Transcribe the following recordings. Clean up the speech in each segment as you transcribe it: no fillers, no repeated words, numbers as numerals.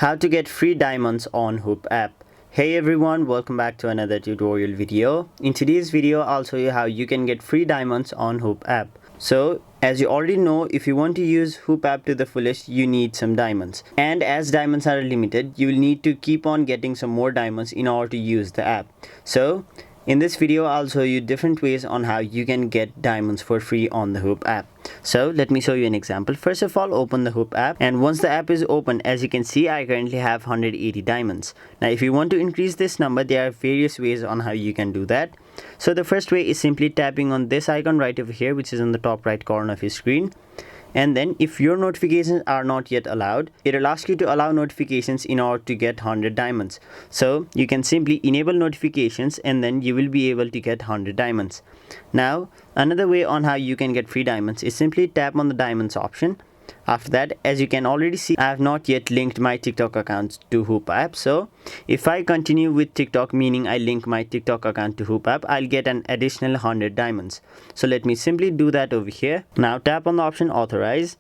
How to get free diamonds on Hoop app. Hey everyone, welcome back to another tutorial video. In today's video, I'll show you how you can get free diamonds on Hoop app. So, as you already know, if you want to use Hoop app to the fullest, you need some diamonds. And as diamonds are limited, you will need to keep on getting some more diamonds in order to use the app. So, in this video, I'll show you different ways on how you can get diamonds for free on the Hoop app. So let me show you an example. First of all, open the Hoop app, and once the app is open, as you can see, I currently have 180 diamonds. Now if you want to increase this number, there are various ways on how you can do that. So the first way is simply tapping on this icon right over here, which is on the top right corner of your screen. And then if your notifications are not yet allowed, it will ask you to allow notifications in order to get 100 diamonds. So you can simply enable notifications and then you will be able to get 100 diamonds. Now another way on how you can get free diamonds is simply tap on the diamonds option. After that, as you can already see, I have not yet linked my TikTok account to Hoop app. So if I continue with TikTok, meaning I link my TikTok account to Hoop app, I'll get an additional 100 diamonds. So let me simply do that over here. Now tap on the option authorize.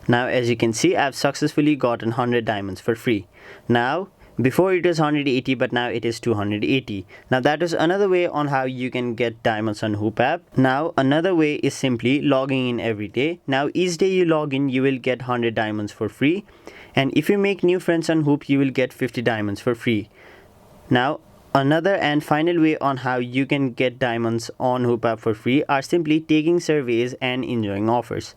Now as you can see, I've successfully gotten 100 diamonds for free. Now before it was 180, but now it is 280. Now that is another way on how you can get diamonds on Hoop app. Now another way is simply logging in every day. Now each day you log in, you will get 100 diamonds for free. And if you make new friends on Hoop, you will get 50 diamonds for free. Now another and final way on how you can get diamonds on Hoop app for free are simply taking surveys and enjoying offers.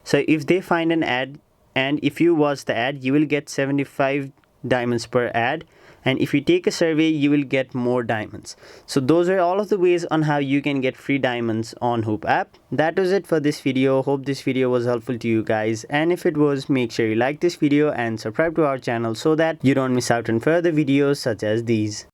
So if they find an ad, and if you watch the ad, you will get 75 diamonds per ad, and if you take a survey, you will get more diamonds. So those are all of the ways on how you can get free diamonds on Hoop app. That was it for this video. Hope this video was helpful to you guys, and if it was, make sure you like this video and subscribe to our channel so that you don't miss out on further videos such as these.